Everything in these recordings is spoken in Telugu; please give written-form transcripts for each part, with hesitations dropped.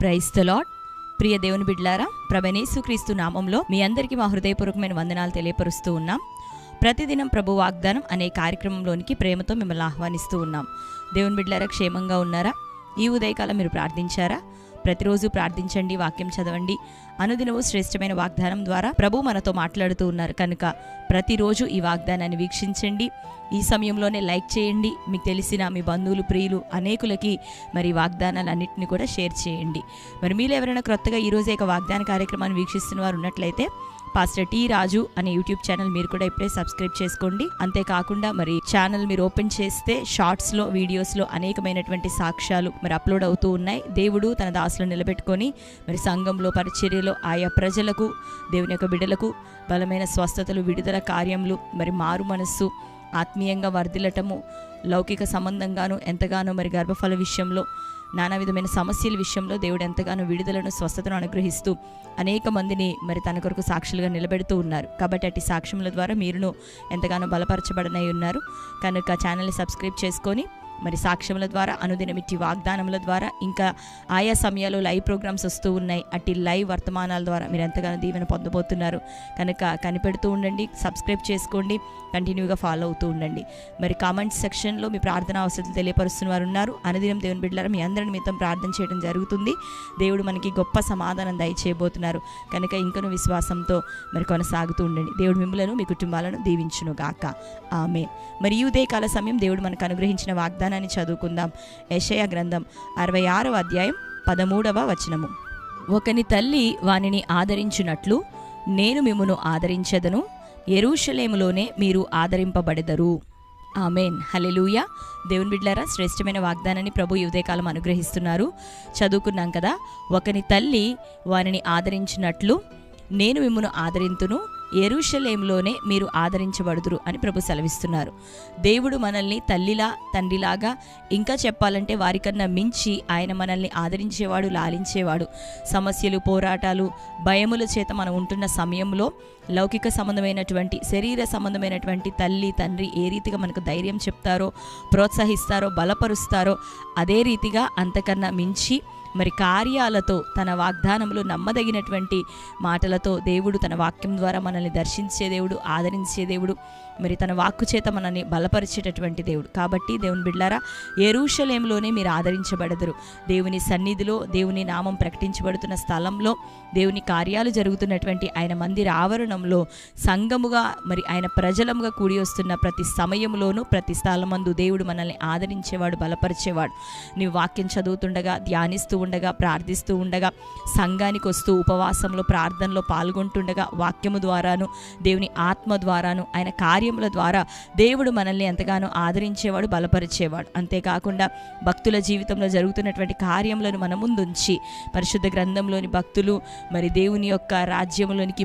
Praise the lord. ప్రియ దేవుని బిడ్డలారా, ప్రభువైన యేసుక్రీస్తు నామంలో మీ అందరికీ మా హృదయపూర్వకమైన వందనాలు తెలియపరుస్తూ ఉన్నాం. ప్రతిదినం ప్రభు వాగ్దానం అనే కార్యక్రమంలోనికి ప్రేమతో మిమ్మల్ని ఆహ్వానిస్తూ ఉన్నాం. దేవుని బిడ్డలారా, క్షేమంగా ఉన్నారా? ఈ ఉదయకాలం మీరు ప్రార్థించారా? ప్రతిరోజు ప్రార్థించండి, వాక్యం చదవండి. అనుదినము శ్రేష్టమైన వాగ్దానం ద్వారా ప్రభు మనతో మాట్లాడుతూ ఉన్నారు కనుక ప్రతిరోజు ఈ వాగ్దానాన్ని వీక్షించండి. ఈ సమయంలోనే లైక్ చేయండి. మీకు తెలిసిన మీ బంధువులు, ప్రియులు అనేకులకి మరి వాగ్దానాలన్నింటినీ కూడా షేర్ చేయండి. మరి మీరు ఎవరైనా క్రొత్తగా ఈరోజే ఒక వాగ్దాన కార్యక్రమాన్ని వీక్షిస్తున్న వారు ఉన్నట్లయితే పాస్టర్ టి రాజు అనే యూట్యూబ్ ఛానల్ మీరు కూడా ఇప్పుడే సబ్స్క్రైబ్ చేసుకోండి. అంతేకాకుండా మరి ఛానల్ మీరు ఓపెన్ చేస్తే షార్ట్స్లో, వీడియోస్లో అనేకమైనటువంటి సాక్ష్యాలు మరి అప్లోడ్ అవుతూ ఉన్నాయి. దేవుడు తన దాసులను నిలబెట్టుకొని మరి సంఘంలో, పరిచర్యలో ఆయా ప్రజలకు, దేవుని యొక్క బిడ్డలకు బలమైన స్వస్థతలు, విడుదల కార్యములు, మరి మారు మనస్సు, ఆత్మీయంగా వర్ధిల్లటము, లౌకిక సంబంధంగాను ఎంతగానో మరి గర్భఫల విషయంలో, నానా విధమైన సమస్యల విషయంలో దేవుడు ఎంతగానో విడుదలను, స్వస్థతను అనుగ్రహిస్తూ అనేక మందిని మరి తన కొరకు సాక్షులుగా నిలబెడుతూ ఉన్నారు. కాబట్టి అట్టి సాక్ష్యముల ద్వారా మీరును ఎంతగానో బలపరచబడనై ఉన్నారు. కనుక ఛానల్ని సబ్స్క్రైబ్ చేసుకొని మరి సాక్ష్యముల ద్వారా, అనుదినం ఇట్టి వాగ్దానముల ద్వారా, ఇంకా ఆయా సమయాల్లో లైవ్ ప్రోగ్రామ్స్ వస్తూ ఉన్నాయి. అట్టి లైవ్ వర్తమానాల ద్వారా మీరు ఎంతగానో దీవెన పొందబోతున్నారు. కనుక కనిపెడుతూ ఉండండి, సబ్స్క్రైబ్ చేసుకోండి, కంటిన్యూగా ఫాలో అవుతూ ఉండండి. మరి కామెంట్స్ సెక్షన్లో మీ ప్రార్థన అవసరాలు తెలియపరుస్తున్న వారు ఉన్నారు. అనుదినం దేవుని బిడ్డలారా, మీ అందరిని మీతో ప్రార్థన చేయడం జరుగుతుంది. దేవుడు మనకి గొప్ప సమాధానం దయచేయబోతున్నారు. కనుక ఇంకనూ విశ్వాసంతో మరి కొనసాగుతూ ఉండండి. దేవుడు మిమ్మలను, మీ కుటుంబాలను దీవించును గాక. ఆమేన్. మరి ఈ ఉదయకాల సమయం దేవుడు మనకు అనుగ్రహించిన వాగ్దానాన్ని చదువుకుందాం. యెషయా గ్రంథం 66వ అధ్యాయం 13వ వచనము. ఒకని తల్లి వానిని ఆదరించున్నట్లు నేను మిమ్మును ఆదరించెదను, యెరూషలేములోనే మీరు ఆదరింపబడెదరు. ఆమేన్. హల్లెలూయా. దేవుని బిడ్డలారా, శ్రేష్టమైన వాగ్దానాన్ని ప్రభు ఈ ఉదయకాలం అనుగ్రహిస్తున్నారు. చదువుకున్నాం కదా, ఒకని తల్లి వానిని ఆదరించినట్లు నేను మిమ్మును ఆదరింతును, యెరూషలేములోనే మీరు ఆదరించబడుదురు అని ప్రభు సెలవిస్తున్నారు. దేవుడు మనల్ని తల్లిలా, తండ్రిలాగా, ఇంకా చెప్పాలంటే వారికన్నా మించి ఆయన మనల్ని ఆదరించేవాడు, లాలించేవాడు. సమస్యలు, పోరాటాలు, భయముల చేత మనం ఉంటున్న సమయంలో లౌకిక సంబంధమైనటువంటి, శరీర సంబంధమైనటువంటి తల్లి, తండ్రి ఏ రీతిగా మనకు ధైర్యం చెప్తారో, ప్రోత్సహిస్తారో, బలపరుస్తారో అదే రీతిగా అంతకన్నా మించి మరి కార్యాలతో, తన వాగ్దానములు నమ్మదగినటువంటి మాటలతో దేవుడు తన వాక్యం ద్వారా మనల్ని దర్శించే దేవుడు, ఆదరించే దేవుడు, మరి తన వాక్కు చేత మనల్ని బలపరిచేటటువంటి దేవుడు. కాబట్టి దేవుని బిడ్డలారా, యెరూషలేములోనే మీరు ఆదరించబడదురు. దేవుని సన్నిధిలో, దేవుని నామం ప్రకటించబడుతున్న స్థలంలో, దేవుని కార్యాలు జరుగుతున్నటువంటి ఆయన మందిర ఆవరణంలో సంఘముగా మరి ఆయన ప్రజలముగా కూడి వస్తున్న ప్రతి సమయంలోనూ, ప్రతి స్థలమందు దేవుడు మనల్ని ఆదరించేవాడు, బలపరిచేవాడు. నీవు వాక్యం చదువుతుండగా, ధ్యానిస్తూ ఉండగా, ప్రార్థిస్తూ ఉండగా, సంఘానికి వస్తూ ఉపవాసంలో, ప్రార్థనలో పాల్గొంటుండగా, వాక్యము ద్వారాను, దేవుని ఆత్మ ద్వారాను, ఆయన కార్యముల ద్వారా దేవుడు మనల్ని ఎంతగానో ఆదరించేవాడు, బలపరిచేవాడు. అంతేకాకుండా భక్తుల జీవితంలో జరుగుతున్నటువంటి కార్యములను మన ముందుంచి, పరిశుద్ధ గ్రంథంలోని భక్తులు మరి దేవుని యొక్క రాజ్యంలోనికి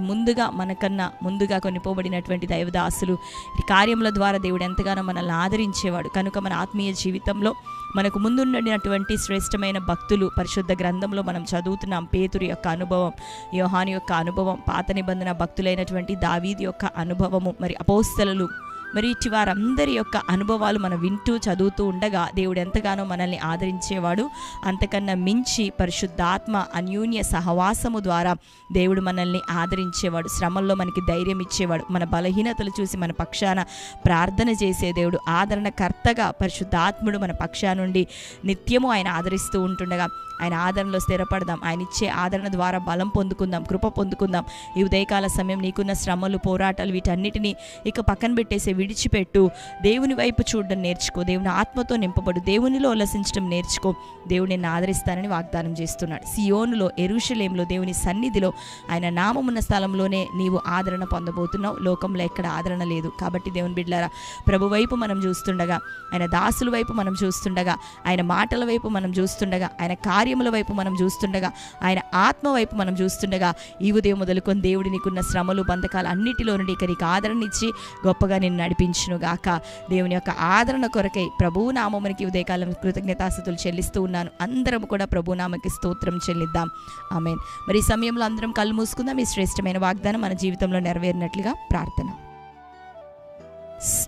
మనకన్నా ముందుగా కొనిపోబడినటువంటి దైవదాసులు ఈ కార్యముల ద్వారా దేవుడు ఎంతగానో మనల్ని ఆదరించేవాడు. కనుక మన ఆత్మీయ జీవితంలో మనకు ముందుండినటువంటి శ్రేష్టమైన భక్తులు పరిశుద్ధ గ్రంథంలో మనం చదువుతున్నాం. పేతురు యొక్క అనుభవం, యోహాను యొక్క అనుభవం, పాత నిబంధన భక్తులైనటువంటి దావీదు యొక్క అనుభవము, మరి అపోస్తలులు, మరి ఇటు వారందరి యొక్క అనుభవాలు మనం వింటూ చదువుతూ ఉండగా దేవుడు ఎంతగానో మనల్ని ఆదరించేవాడు. అంతకన్నా మించి పరిశుద్ధాత్మ అన్యోన్య సహవాసము ద్వారా దేవుడు మనల్ని ఆదరించేవాడు. శ్రమల్లో మనకి ధైర్యం ఇచ్చేవాడు. మన బలహీనతలు చూసి మన పక్షాన ప్రార్థన చేసే దేవుడు, ఆదరణకర్తగా పరిశుద్ధాత్ముడు మన పక్షానుండి నిత్యము ఆయన ఆదరిస్తూ ఉంటుండగా ఆయన ఆదరణలో స్థిరపడదాం. ఆయన ఇచ్చే ఆదరణ ద్వారా బలం పొందుకుందాం, కృప పొందుకుందాం. ఈ ఉదయకాల సమయం నీకున్న శ్రమలు, పోరాటాలు వీటన్నిటినీ ఇక పక్కన పెట్టేసి విడిచిపెట్టు. దేవుని వైపు చూడడం నేర్చుకో. దేవుని ఆత్మతో నింపబడు. దేవునిలో ఉల్లసించడం నేర్చుకో. దేవుడు నిన్ను ఆదరిస్తానని వాగ్దానం చేస్తున్నాడు. సియోనులో, యెరూషలేములో, దేవుని సన్నిధిలో, ఆయన నామమున్న స్థలంలోనే నీవు ఆదరణ పొందబోతున్నావు. లోకంలో ఎక్కడ ఆదరణ లేదు. కాబట్టి దేవుని బిడ్డలారా, ప్రభు వైపు మనం చూస్తుండగా, ఆయన దాసుల వైపు మనం చూస్తుండగా, ఆయన మాటల వైపు మనం చూస్తుండగా, ఆయన కార్యముల వైపు మనం చూస్తుండగా, ఆయన ఆత్మ వైపు మనం చూస్తుండగా, ఈ ఉదయం మొదలుకొని దేవుడి నీకున్న శ్రమలు, బంధకాలు అన్నిటిలో నుండి ఇక నీకు ఆదరణ ఇచ్చి గొప్పగా నిన్ను నడిపించును గాక. దేవుని యొక్క ఆదరణ కొరకై ప్రభు నామమునికి ఉదయకాలం కృతజ్ఞతాస్తుతులు చెల్లిస్తూ ఉన్నాను. అందరం కూడా ప్రభు నామకి స్తోత్రం చెల్లిద్దాం. ఆమేన్. మరి ఈ సమయంలో అందరం కళ్ళు మూసుకుందాం. ఈ శ్రేష్టమైన వాగ్దానం మన జీవితంలో నెరవేరినట్లుగా ప్రార్థన.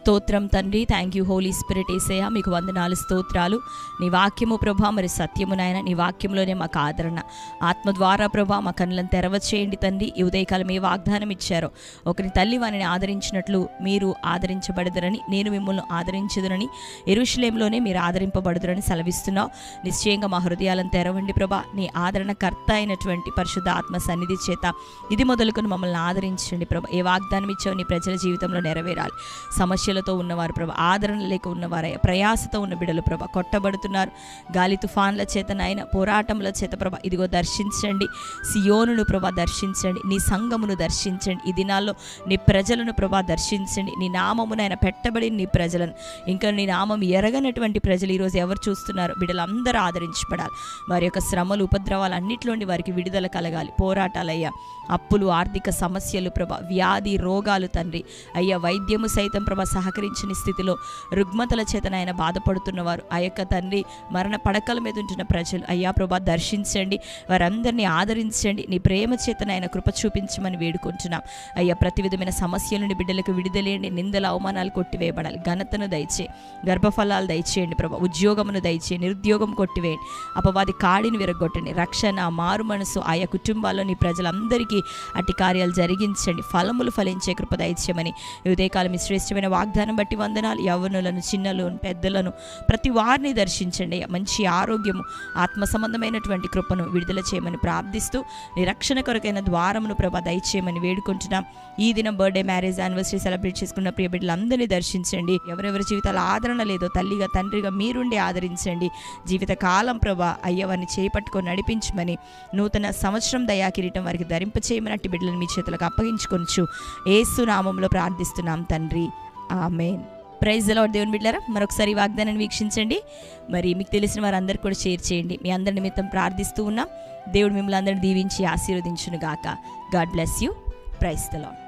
స్తోత్రం తండ్రి. థ్యాంక్ యూ హోలీ స్పిరిట్ యేసయ్యా, మీకు వందనాలు, స్తోత్రాలు. నీ వాక్యము ప్రభా, మరి సత్యము నాయన, నీ వాక్యంలోనే మాకు ఆదరణ. ఆత్మ ద్వారా ప్రభా మా కన్నులను తెరవచేయండి తండ్రి. ఈ ఉదయకాలం ఏ వాగ్దానం ఇచ్చారో, ఒకరి తల్లి వారిని ఆదరించినట్లు మీరు ఆదరించబడదురని, నేను మిమ్మల్ని ఆదరించదురని, యెరూషలేములోనే మీరు ఆదరింపబడదురని సెలవిస్తున్నావు. నిశ్చయంగా మా హృదయాలను తెరవండి ప్రభా. నీ ఆదరణకర్త అయినటువంటి పరిశుద్ధ ఆత్మ సన్నిధి చేత ఇది మొదలుకొని మమ్మల్ని ఆదరించండి ప్రభా. ఏ వాగ్దానం ఇచ్చావు నీ ప్రజల జీవితంలో నెరవేరాలి. సమస్యలతో ఉన్నవారు ప్రభా, ఆదరణ లేక ఉన్నవారు, ప్రయాసతో ఉన్న బిడ్డలు ప్రభా, కొట్టబడుతున్నారు గాలి తుఫాన్ల చేత నాయన, పోరాటముల చేత ప్రభా, ఇదిగో దర్శించండి. సియోనును ప్రభా దర్శించండి, నీ సంఘమును దర్శించండి. ఈ దినాల్లో నీ ప్రజలను ప్రభా దర్శించండి. నీ నామమునైనా పెట్టబడి నీ ప్రజలను, ఇంకా నీ నామం ఎరగనటువంటి ప్రజలు ఈరోజు ఎవరు చూస్తున్నారు? బిడ్డలందరూ ఆదరించబడాలి. వారి యొక్క శ్రమలు, ఉపద్రవాలు అన్నిటిలోండి వారికి విడుదల కలగాలి. పోరాటాలయ్యా, అప్పులు, ఆర్థిక సమస్యలు ప్రభా, వ్యాధి రోగాలు తండ్రి అయ్యా, వైద్యము సైతం ప్రభా సహకరించని స్థితిలో రుగ్మతల చేతన ఆయన బాధపడుతున్నవారు, ఆ యొక్క తండ్రి మరణ పడకల మీద ఉంటున్న ప్రజలు అయ్యా ప్రభా దర్శించండి. వారందరినీ ఆదరించండి. నీ ప్రేమ చేతన ఆయన కృప చూపించమని వేడుకుంటున్నాం అయ్యా. ప్రతి విధమైన సమస్యల నుండి బిడ్డలకు విడుదలేండి. నిందల అవమానాలు కొట్టివేయబడాలి. ఘనతను దయచే, గర్భఫలాలు దయచేయండి ప్రభా. ఉద్యోగమును దయచే, నిరుద్యోగం కొట్టివేయండి. అపవాది కాడిని విరగొట్టండి. రక్షణ, మారు మనసు ఆయా కుటుంబాల్లో నీ ప్రజలందరికీ అట్టి కార్యాలు జరిగించండి. ఫలములు ఫలించే కృప దయచేయమని ఉదయకాలం ఈ శ్రేష్టమైన వాగ్దానం బట్టి వందనాలు. యవ్వనులను, చిన్నలను, పెద్దలను ప్రతి వారిని దర్శించండి. మంచి ఆరోగ్యము, ఆత్మ సంబంధమైనటువంటి కృపను విడుదల చేయమని ప్రార్థిస్తూ, నిరక్షణ కొరకైన ద్వారమును ప్రభా దయచేయమని వేడుకుంటున్నాం. ఈ దినం బర్త్డే, మ్యారేజ్, యానివర్సరీ సెలబ్రేట్ చేసుకున్న ప్రియ బిడ్డలందరినీ దర్శించండి. ఎవరెవరి జీవితాల ఆదరణ లేదో తల్లిగా, తండ్రిగా మీరుండి ఆదరించండి. జీవితకాలం ప్రభా అయ్యవారిని చేపట్టుకొని నడిపించమని, నూతన సంవత్సరం దయా కిరీటం వారికి ధరింపచేయమని అట్టి బిడ్డలను మీ చేతులకు అప్పగించుకొనుచు యేసు నామములో ప్రార్థిస్తున్నాం తండ్రి, ఆమేన్. Praise the lord. దేవుని బిడ్డలారా, మరొకసారి ఈ వాగ్దానాన్ని వీక్షించండి. మరి మీకు తెలిసిన వారందరికీ కూడా షేర్ చేయండి. మీ అందరి నిమిత్తం ప్రార్థిస్తూ ఉన్నాం. దేవుడు మిమ్మల్ని అందరిని దీవించి ఆశీర్వదించును గాక. God bless you. Praise the lord.